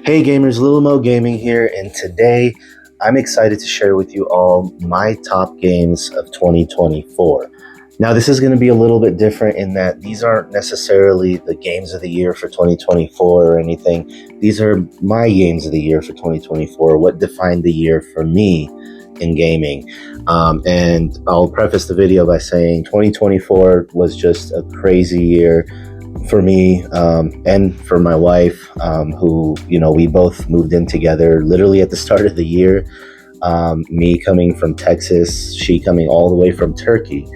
Hey gamers, Lil Mo Gaming here, and today I'm excited to share with you all my top games of 2024. Now this is going to be a little bit different in that these aren't necessarily the games of the year for 2024 or anything. These are my games of the year for 2024, what defined the year for me in gaming. And I'll preface the video by saying 2024 was just a crazy year for me and for my wife, who, we both moved in together literally at the start of the year. Me coming from Texas, she coming all the way from Turkey.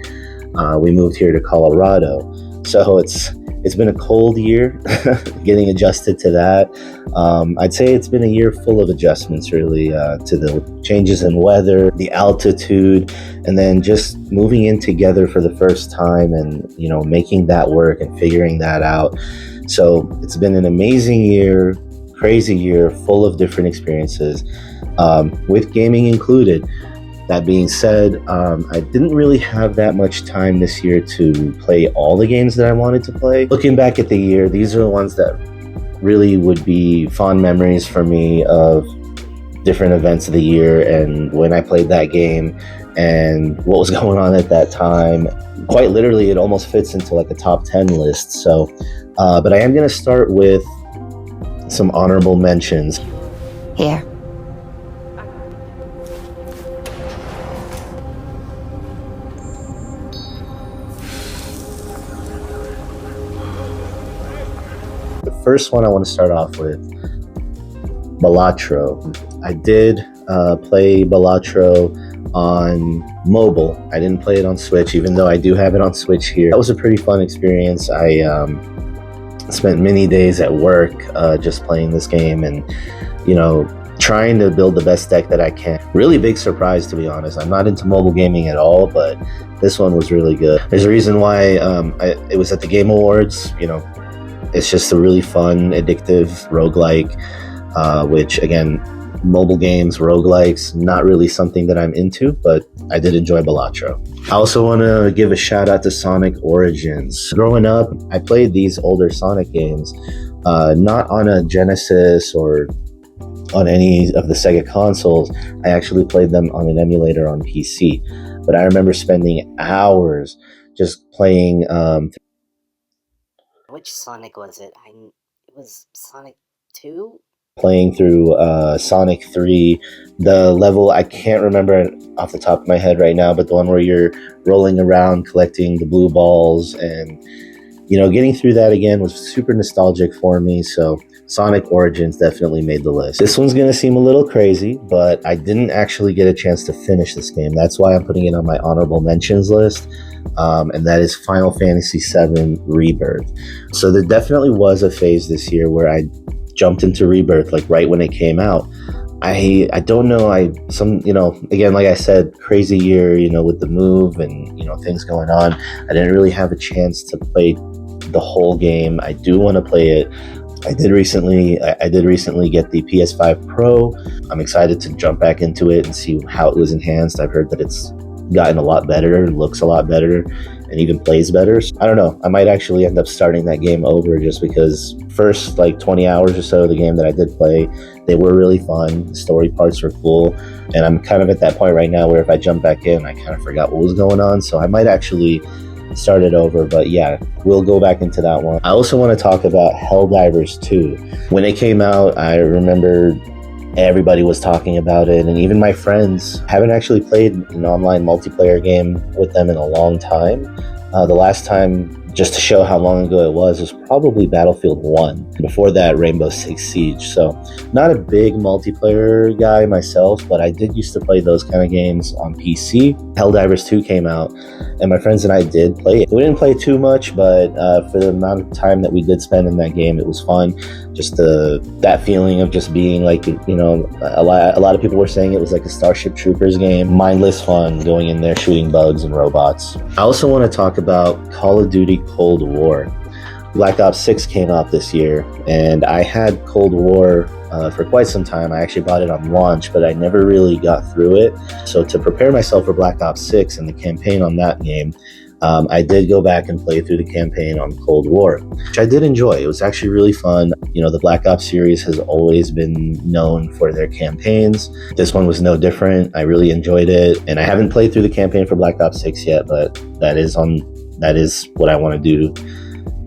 We moved here to Colorado. So it's been a cold year, getting adjusted to that. I'd say it's been a year full of adjustments, really, to the changes in weather, the altitude, and then just moving in together for the first time and, making that work and figuring that out. So it's been an amazing year, crazy year, full of different experiences, with gaming included. That being said, I didn't really have that much time this year to play all the games that I wanted to play. Looking back at the year, these are the ones that really would be fond memories for me of different events of the year and when I played that game and what was going on at that time. Quite literally, it almost fits into like a top 10 list. So, but I am going to start with some honorable mentions. Here. The first one I want to start off with, Balatro. I did play Balatro on mobile. I didn't play it on Switch, even though I do have it on Switch here. That was a pretty fun experience. I spent many days at work just playing this game and, trying to build the best deck that I can. Really big surprise, to be honest. I'm not into mobile gaming at all, but this one was really good. There's a reason why it was at the Game Awards. It's just a really fun, addictive roguelike, which, again, mobile games, roguelikes, not really something that I'm into, but I did enjoy Balatro. I also want to give a shout out to Sonic Origins. Growing up, I played these older Sonic games, not on a Genesis or on any of the Sega consoles. I actually played them on an emulator on PC. But I remember spending hours just playing... Which Sonic was it? It was Sonic 2? Playing through Sonic 3, the level, I can't remember off the top of my head right now, but the one where you're rolling around collecting the blue balls and, getting through that again was super nostalgic for me. So Sonic Origins definitely made the list. This one's going to seem a little crazy, but I didn't actually get a chance to finish this game. That's why I'm putting it on my honorable mentions list. And that is Final Fantasy VII Rebirth. So there definitely was a phase this year where I jumped into Rebirth, like right when it came out. I don't know, again, like I said, crazy year, with the move and, things going on. I didn't really have a chance to play the whole game. I do want to play it. I did recently get the PS5 Pro. I'm excited to jump back into it and see how it was enhanced. I've heard that it's gotten a lot better, looks a lot better, and even plays better. So, I don't know, I might actually end up starting that game over just because first 20 hours or so of the game that I did play, they were really fun. The story parts were cool, and I'm kind of at that point right now where if I jump back in, I kind of forgot what was going on, so I might actually start it over. But yeah, we'll go back into that one. I also want to talk about Helldivers 2. When it came out, I remember everybody was talking about it, and even my friends. Haven't actually played an online multiplayer game with them in a long time. The last time, just to show how long ago it was probably Battlefield 1. Before that, Rainbow Six Siege. So not a big multiplayer guy myself, but I did used to play those kind of games on PC. Helldivers 2 came out, and my friends and I did play it. We didn't play too much, but for the amount of time that we did spend in that game, it was fun. Just that feeling of just being like, a lot of people were saying it was like a Starship Troopers game. Mindless fun, going in there, shooting bugs and robots. I also want to talk about Call of Duty Cold War. Black Ops 6 came out this year, and I had Cold War for quite some time. I actually bought it on launch, but I never really got through it. So to prepare myself for Black Ops 6 and the campaign on that game, I did go back and play through the campaign on Cold War, which I did enjoy. It was actually really fun. The Black Ops series has always been known for their campaigns. This one was no different. I really enjoyed it, and I haven't played through the campaign for Black Ops 6 yet, but that is what I want to do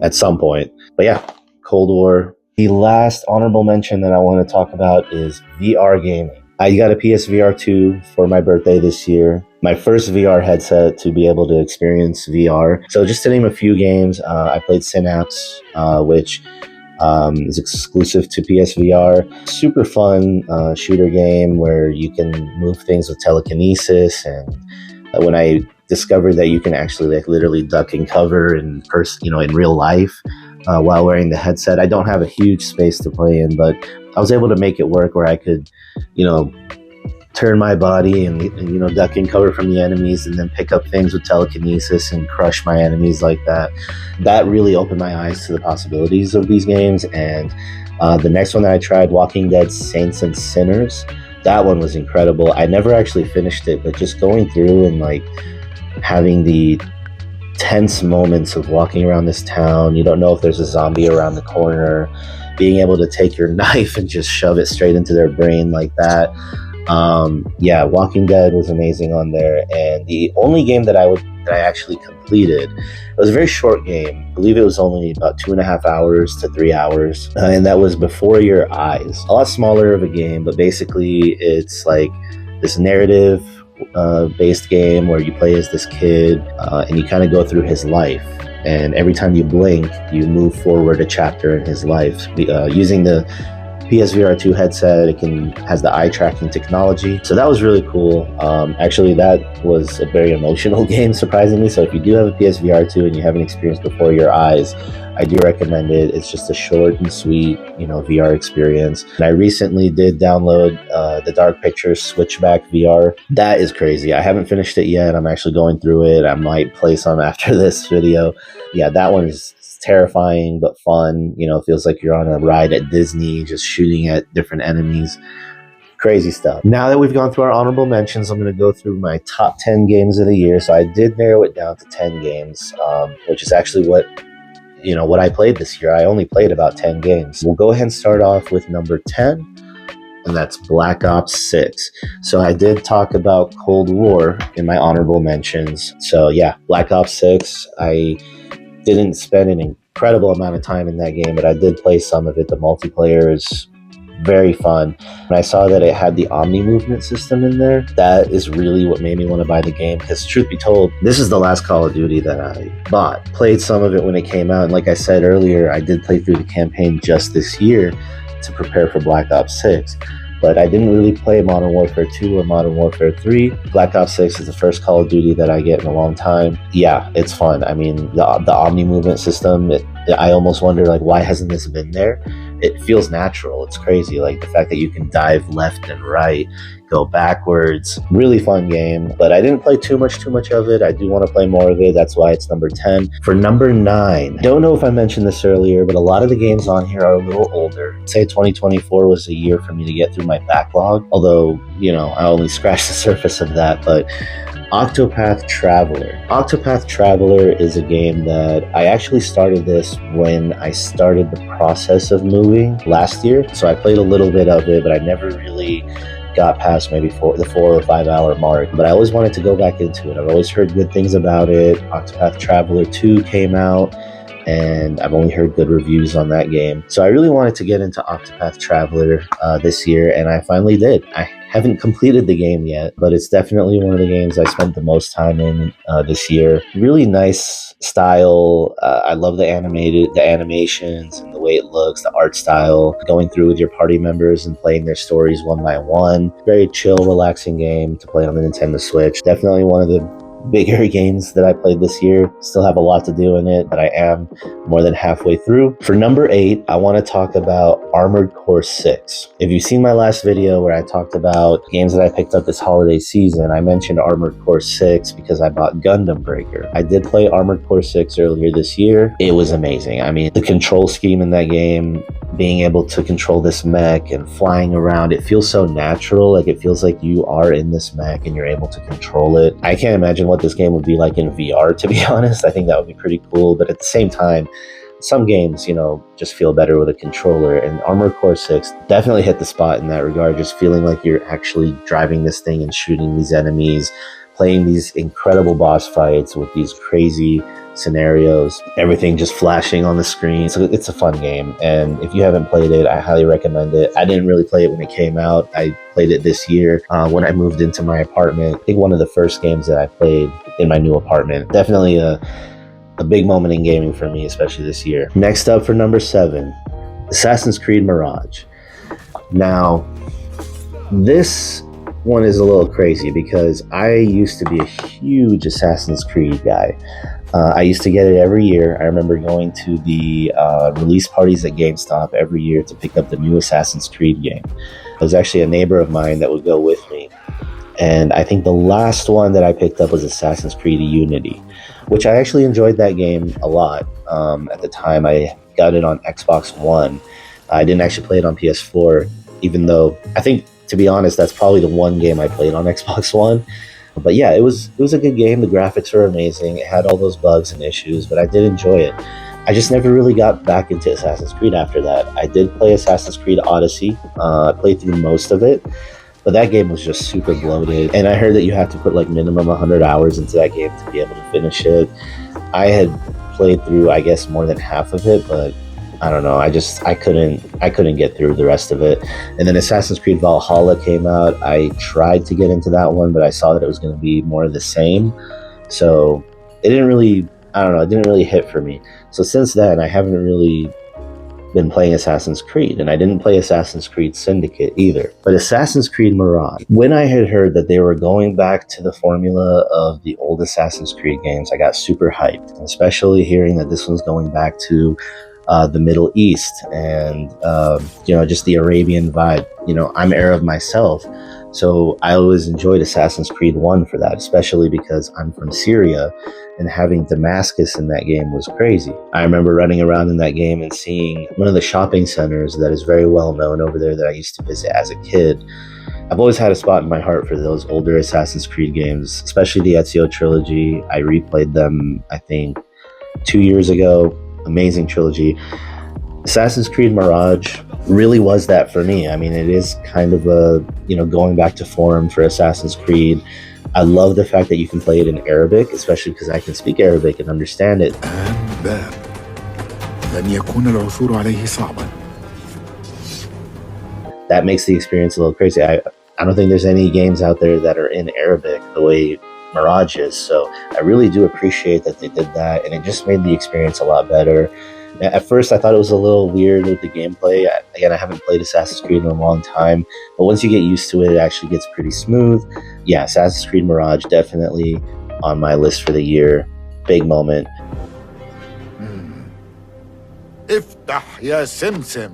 at some point. But yeah, Cold War. The last honorable mention that I want to talk about is VR gaming. I got a PSVR 2 for my birthday this year. My first VR headset to be able to experience VR. So just to name a few games, I played Synapse, which is exclusive to PSVR. Super fun shooter game where you can move things with telekinesis. And when I discovered that you can actually literally duck and cover in real life while wearing the headset. I don't have a huge space to play in, but I was able to make it work where I could, turn my body and duck and cover from the enemies and then pick up things with telekinesis and crush my enemies like that. That really opened my eyes to the possibilities of these games. And the next one that I tried, Walking Dead Saints and Sinners, that one was incredible. I never actually finished it, but just going through and having the tense moments of walking around this town, you don't know if there's a zombie around the corner, being able to take your knife and just shove it straight into their brain like that. Walking Dead was amazing on there. And the only game that I actually completed, it was a very short game. I believe it was only about 2.5 hours to 3 hours, and that was Before Your Eyes. A lot smaller of a game, but basically it's like this narrative based game where you play as this kid and you kind of go through his life, and every time you blink you move forward a chapter in his life using the PSVR 2 headset. It has the eye tracking technology, so that was really cool. Actually, that was a very emotional game, surprisingly. So if you do have a PSVR 2 and you haven't experienced Before Your Eyes, I do recommend it. It's just a short and sweet, VR experience. And I recently did download the Dark Pictures Switchback VR. That is crazy. I haven't finished it yet. I'm actually going through it. I might play some after this video. Yeah, that one is terrifying but fun. Feels like you're on a ride at Disney, just shooting at different enemies. Crazy stuff. Now that we've gone through our honorable mentions, I'm going to go through my top 10 games of the year. So I did narrow it down to 10 games, which is actually what I played this year. I only played about 10 games. We'll go ahead and start off with number 10, and that's Black Ops 6. So I did talk about Cold War in my honorable mentions. So yeah, Black Ops 6, I didn't spend an incredible amount of time in that game, but I did play some of it. The multiplayer is very fun. And I saw that it had the Omni movement system in there. That is really what made me want to buy the game, because truth be told, this is the last Call of Duty that I bought. Played some of it when it came out, and like I said earlier, I did play through the campaign just this year to prepare for Black Ops 6. But I didn't really play Modern Warfare 2 or Modern Warfare 3. Black Ops 6 is the first Call of Duty that I get in a long time. Yeah, it's fun. I mean, the Omni movement system, I almost wonder, why hasn't this been there? It feels natural. It's crazy. The fact that you can dive left and right, go backwards. Really fun game. But I didn't play too much of it. I do want to play more of it. That's why it's number 10. For number 9, don't know if I mentioned this earlier, but a lot of the games on here are a little older. I'd say 2024 was a year for me to get through my backlog. Although, I only scratched the surface of that. But Octopath Traveler. Octopath Traveler is a game that I actually started this when I started the process of moving last year. So I played a little bit of it, but I never really got past maybe the 4 or 5 hour mark. But I always wanted to go back into it. I've always heard good things about it. Octopath Traveler 2 came out, and I've only heard good reviews on that game. So I really wanted to get into Octopath Traveler this year, and I finally did. I haven't completed the game yet, but it's definitely one of the games I spent the most time in this year. Really nice style. I love the animations and the way it looks, the art style, going through with your party members and playing their stories one by one. Very chill, relaxing game to play on the Nintendo Switch. Definitely one of the bigger games that I played this year. Still have a lot to do in it, but I am more than halfway through. For number 8, I want to talk about Armored Core 6. If you've seen my last video where I talked about games that I picked up this holiday season, I mentioned Armored Core 6 because I bought Gundam Breaker. I did play Armored Core 6 earlier this year. It was amazing. I mean, the control scheme in that game being able to control this mech and flying around, it feels so natural. Like, it feels like you are in this mech and you're able to control it. I can't imagine what this game would be like in VR, to be honest. I think that would be pretty cool, but at the same time, some games, just feel better with a controller, and Armored Core 6 definitely hit the spot in that regard, just feeling like you're actually driving this thing and shooting these enemies, playing these incredible boss fights with these crazy scenarios, everything just flashing on the screen. So it's a fun game, and if you haven't played it, I highly recommend it. I didn't really play it when it came out. I played it this year when I moved into my apartment. I think one of the first games that I played in my new apartment. Definitely a big moment in gaming for me, especially this year. Next up for number 7, Assassin's Creed Mirage. Now, this one is a little crazy because I used to be a huge Assassin's Creed guy. I used to get it every year. I remember going to the release parties at GameStop every year to pick up the new Assassin's Creed game. It was actually a neighbor of mine that would go with me. And I think the last one that I picked up was Assassin's Creed Unity, which I actually enjoyed that game a lot. At the time, I got it on Xbox One. I didn't actually play it on PS4, even though I think, to be honest, that's probably the one game I played on Xbox One. But yeah, it was a good game. The graphics were amazing. It had all those bugs and issues, but I did enjoy it. I just never really got back into Assassin's Creed after that. I did play Assassin's Creed Odyssey. I played through most of it, but that game was just super bloated. And I heard that you have to put like minimum 100 hours into that game to be able to finish it. I had played through, I guess, more than half of it, but I don't know. I couldn't get through the rest of it. And then Assassin's Creed Valhalla came out. I tried to get into that one, but I saw that it was going to be more of the same. So it didn't really, it didn't really hit for me. So since then, I haven't really been playing Assassin's Creed, and I didn't play Assassin's Creed Syndicate either. But Assassin's Creed Mirage, when I had heard that they were going back to the formula of the old Assassin's Creed games, I got super hyped, especially hearing that this one's going back to the Middle East and just the Arabian vibe. I'm Arab myself, so I always enjoyed Assassin's Creed 1 for that, especially because I'm from Syria, and having Damascus in that game was crazy. I remember running around in that game and seeing one of the shopping centers that is very well known over there that I used to visit as a kid. I've always had a spot in my heart for those older Assassin's Creed games, especially the Ezio trilogy. I replayed them, I think, 2 years ago. Amazing trilogy. Assassin's Creed Mirage really was that for me. I mean, it is kind of a, going back to form for Assassin's Creed. I love the fact that you can play it in Arabic, especially because I can speak Arabic and understand it. That makes the experience a little crazy. I don't think there's any games out there that are in Arabic the way Mirage is, so I really do appreciate that they did that, and it just made the experience a lot better. At first, I thought it was a little weird with the gameplay. Again, I haven't played Assassin's Creed in a long time, but once you get used to it, it actually gets pretty smooth. Yeah, Assassin's Creed Mirage, definitely on my list for the year. Big moment. افتح يا سمسم.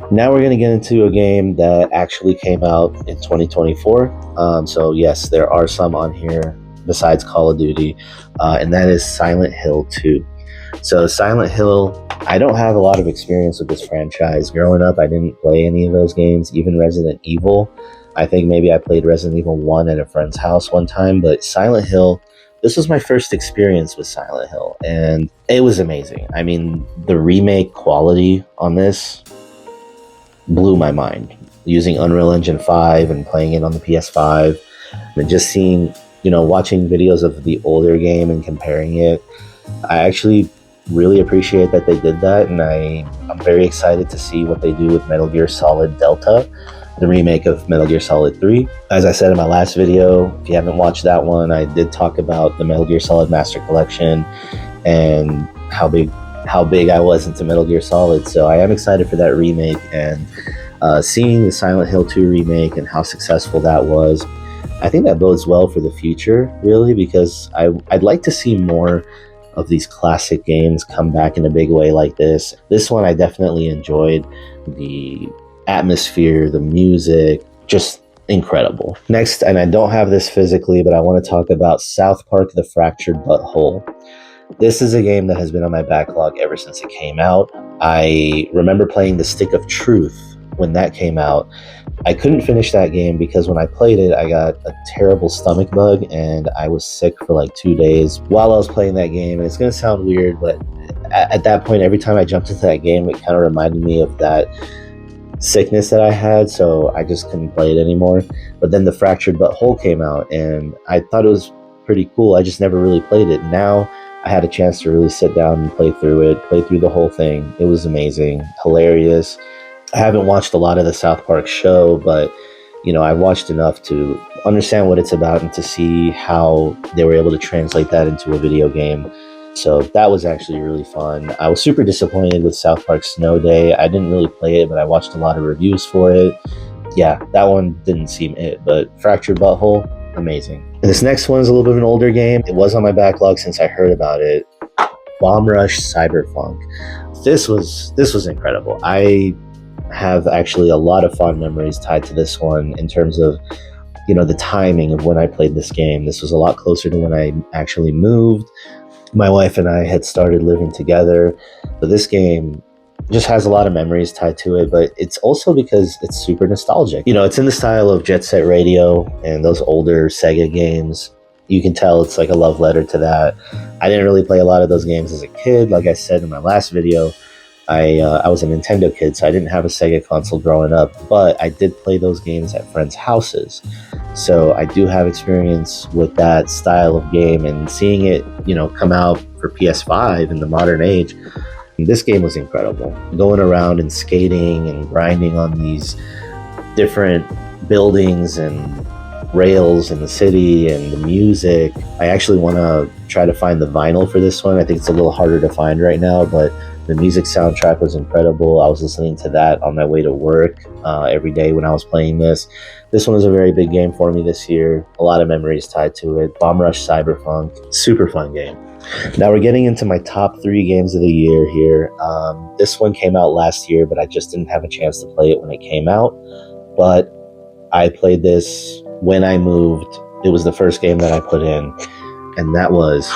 Now we're going to get into a game that actually came out in 2024. So yes, there are some on here besides Call of Duty, and that is Silent Hill 2. So Silent Hill, I don't have a lot of experience with this franchise. Growing up, I didn't play any of those games, even Resident Evil. I think maybe I played Resident Evil 1 at a friend's house one time, but Silent Hill, this was my first experience with Silent Hill, and it was amazing. I mean, the remake quality on this blew my mind. Using Unreal Engine 5 and playing it on the PS5, and just seeing, watching videos of the older game and comparing it, I actually really appreciate that they did that, and I'm very excited to see what they do with Metal Gear Solid Delta, the remake of Metal Gear Solid 3. As I said in my last video, if you haven't watched that one, I did talk about the Metal Gear Solid Master Collection and how big I was into Metal Gear Solid, so I am excited for that remake, and seeing the Silent Hill 2 remake and how successful that was, I think that bodes well for the future, really, because I'd like to see more of these classic games come back in a big way like this. This one I definitely enjoyed. The atmosphere, the music, just incredible. Next, and I don't have this physically, but I want to talk about South Park: The Fractured But Whole. This is a game that has been on my backlog ever since it came out. I remember playing The Stick of Truth when that came out. I couldn't finish that game because when I played it, I got a terrible stomach bug and I was sick for like 2 days while I was playing that game. And it's going to sound weird, but at that point, every time I jumped into that game, it kind of reminded me of that sickness that I had, so I just couldn't play it anymore. But then The Fractured But Whole came out, and I thought it was pretty cool. I just never really played it. Now I had a chance to really sit down and play through the whole thing. It was amazing, hilarious. I haven't watched a lot of the South Park show, but I watched enough to understand what it's about and to see how they were able to translate that into a video game. So that was actually really fun. I was super disappointed with South Park Snow Day. I didn't really play it, but I watched a lot of reviews for it. Yeah, that one didn't seem it, but Fractured But Whole, amazing. And this next one is a little bit of an older game. It was on my backlog since I heard about it. Bomb Rush Cyberpunk. This was incredible. I have actually a lot of fond memories tied to this one in terms of the timing of when I played this game. This was a lot closer to when I actually moved. My wife and I had started living together, but this game just has a lot of memories tied to it, but it's also because it's super nostalgic. It's in the style of Jet Set Radio and those older Sega games. You can tell it's like a love letter to that. I didn't really play a lot of those games as a kid. Like I said in my last video, I was a Nintendo kid, so I didn't have a Sega console growing up, but I did play those games at friends' houses. So I do have experience with that style of game, and seeing it, come out for PS5 in the modern age, this game was incredible. Going around and skating and grinding on these different buildings and rails in the city and the music. I actually want to try to find the vinyl for this one. I think it's a little harder to find right now, but the music soundtrack was incredible. I was listening to that on my way to work every day when I was playing this. This one was a very big game for me this year. A lot of memories tied to it. Bomb Rush Cyberpunk, super fun game. Now we're getting into my top 3 games of the year here. This one came out last year, but I just didn't have a chance to play it when it came out. But I played this when I moved. It was the first game that I put in, and that was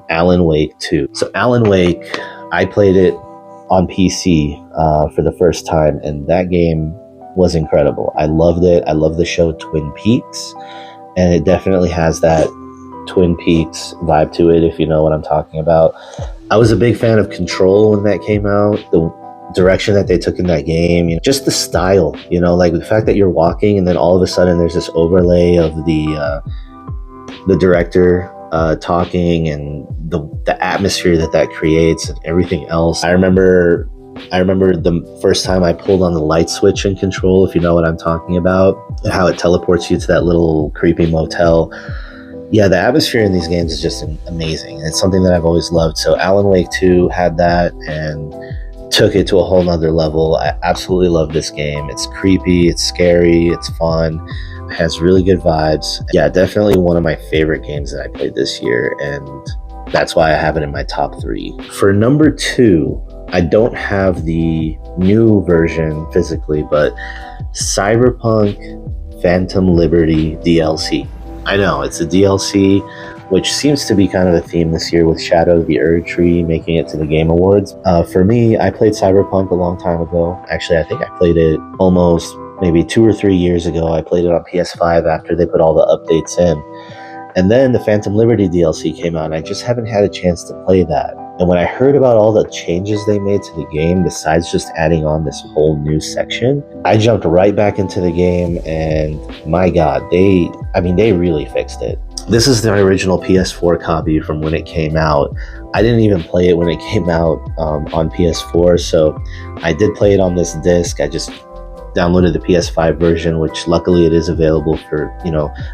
Alan Wake 2. So Alan Wake, I played it on PC for the first time, and that game was incredible. I loved it. I love the show Twin Peaks, and it definitely has that Twin Peaks vibe to it, if you know what I'm talking about. I was a big fan of Control when that came out. The direction that they took in that game, just the style, like the fact that you're walking and then all of a sudden there's this overlay of the director talking, and the atmosphere that creates and everything else. I remember the first time I pulled on the light switch in Control, if you know what I'm talking about, and how it teleports you to that little creepy motel. Yeah, the atmosphere in these games is just amazing. It's something that I've always loved. So Alan Wake 2 had that and took it to a whole nother level. I absolutely love this game. It's creepy, it's scary, it's fun, it has really good vibes. Yeah, definitely one of my favorite games that I played this year, and that's why I have it in my top 3. For number 2, I don't have the new version physically, but Cyberpunk Phantom Liberty DLC. I know, it's a DLC, which seems to be kind of a theme this year with Shadow of the Erdtree making it to the Game Awards. For me, I played Cyberpunk a long time ago. Actually, I think I played it almost maybe 2 or 3 years ago. I played it on PS5 after they put all the updates in. And then the Phantom Liberty DLC came out, and I just haven't had a chance to play that. And when I heard about all the changes they made to the game, besides just adding on this whole new section, I jumped right back into the game, and my God, they really fixed it. This is the original PS4 copy from when it came out. I didn't even play it when it came out on PS4, so I did play it on this disc. I just downloaded the PS5 version, which luckily it is available for,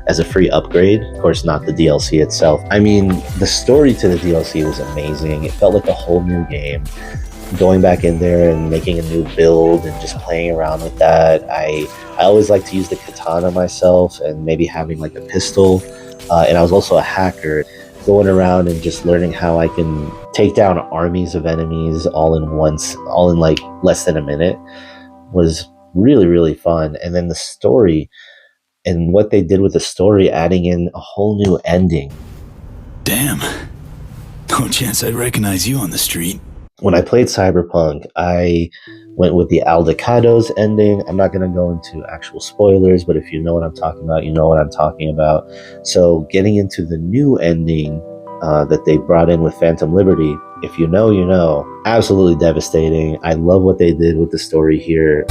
as a free upgrade. Of course, not the DLC itself. I mean, the story to the DLC was amazing. It felt like a whole new game. Going back in there and making a new build and just playing around with that. I always like to use the katana myself, and maybe having like a pistol. And I was also a hacker, going around and just learning how I can take down armies of enemies all in like less than a minute. was really, really fun. And then the story and what they did with the story, adding in a whole new ending. Damn. No chance I'd recognize you on the street. When I played Cyberpunk, I went with the Aldecados ending. I'm not going to go into actual spoilers, but if you know what I'm talking about, you know what I'm talking about. So getting into the new ending that they brought in with Phantom Liberty, if you know, you know. Absolutely devastating. I love what they did with the story here.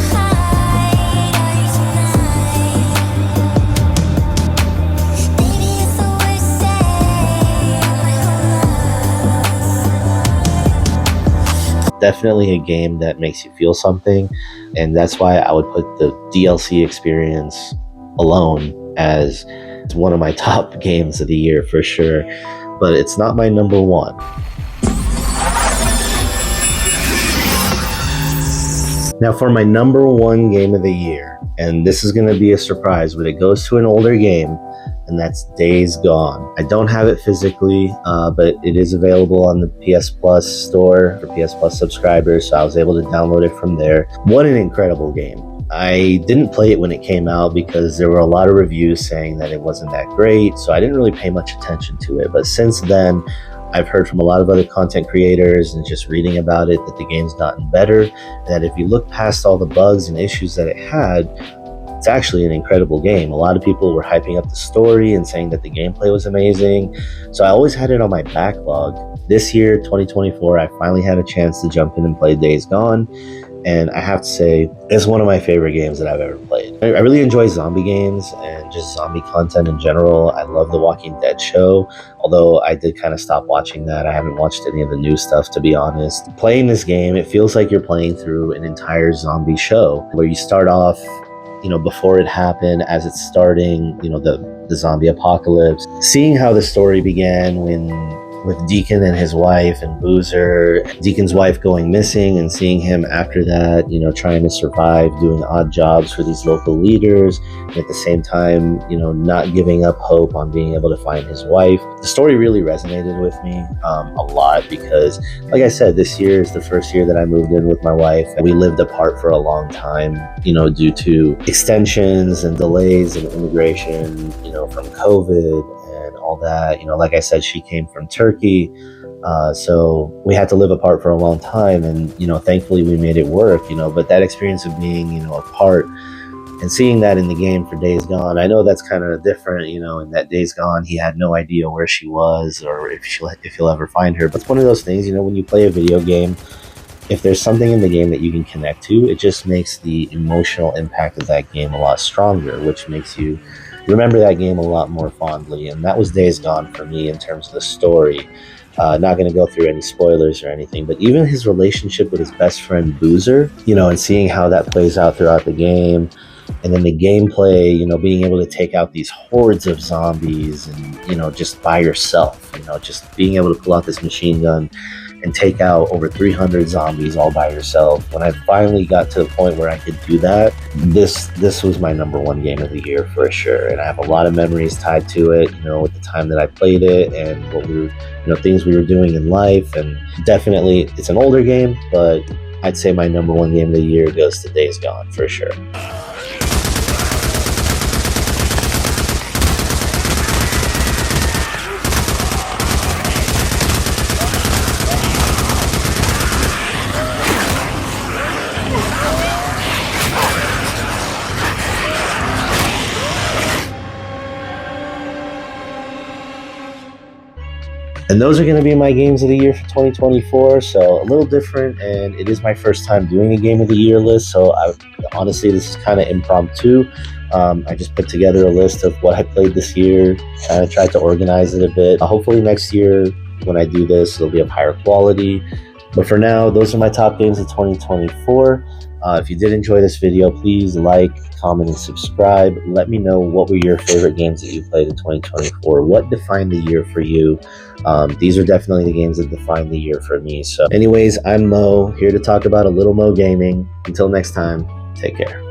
Definitely a game that makes you feel something, and that's why I would put the DLC experience alone as one of my top games of the year for sure, but it's not my number one. Now for my number one game of the year, and this is going to be a surprise, but it goes to an older game, and that's Days Gone. I don't have it physically, but it is available on the PS Plus store for PS Plus subscribers, so I was able to download it from there. What an incredible game. I didn't play it when it came out because there were a lot of reviews saying that it wasn't that great, so I didn't really pay much attention to it. But since then, I've heard from a lot of other content creators and just reading about it that the game's gotten better, and that if you look past all the bugs and issues that it had, it's actually an incredible game. A lot of people were hyping up the story and saying that the gameplay was amazing. So I always had it on my backlog. This year, 2024, I finally had a chance to jump in and play Days Gone. And I have to say, it's one of my favorite games that I've ever played. I really enjoy zombie games and just zombie content in general. I love the Walking Dead show, although I did kind of stop watching that. I haven't watched any of the new stuff, to be honest. Playing this game, it feels like you're playing through an entire zombie show where you start off, you know, before it happened, as it's starting, you know, the zombie apocalypse. Seeing how the story began with Deacon and his wife and Boozer, Deacon's wife going missing, and seeing him after that, you know, trying to survive, doing odd jobs for these local leaders, and at the same time, you know, not giving up hope on being able to find his wife. The story really resonated with me a lot because, like I said, this year is the first year that I moved in with my wife, and we lived apart for a long time, you know, due to extensions and delays in immigration, you know, from COVID and all that. You know, like I said, she came from Turkey, so we had to live apart for a long time, and, you know, thankfully we made it work, you know. But that experience of being, you know, apart and seeing that in the game for Days Gone, I know that's kind of different, you know, in that Days Gone, he had no idea where she was or if he'll ever find her. But it's one of those things, you know, when you play a video game, if there's something in the game that you can connect to, it just makes the emotional impact of that game a lot stronger, which makes you remember that game a lot more fondly. And that was Days Gone for me in terms of the story. Not going to go through any spoilers or anything, but even his relationship with his best friend Boozer, you know, and seeing how that plays out throughout the game. And then the gameplay, you know, being able to take out these hordes of zombies and, you know, just by yourself, you know, just being able to pull out this machine gun and take out over 300 zombies all by yourself. When I finally got to the point where I could do that, this was my number one game of the year for sure. And I have a lot of memories tied to it, you know, with the time that I played it and what we were, you know, things we were doing in life. And definitely it's an older game, but I'd say my number one game of the year goes to Days Gone for sure. And those are going to be my games of the year for 2024. So a little different, and it is my first time doing a game of the year list. So honestly, this is kind of impromptu. I just put together a list of what I played this year, kind of tried to organize it a bit. Hopefully next year when I do this, it'll be of higher quality. But for now, those are my top games of 2024. If you did enjoy this video, please like, comment, and subscribe. Let me know what were your favorite games that you played in 2024. What defined the year for you? These are definitely the games that defined the year for me. So anyways, I'm Mo, here to talk about a little Mo Gaming. Until next time, take care.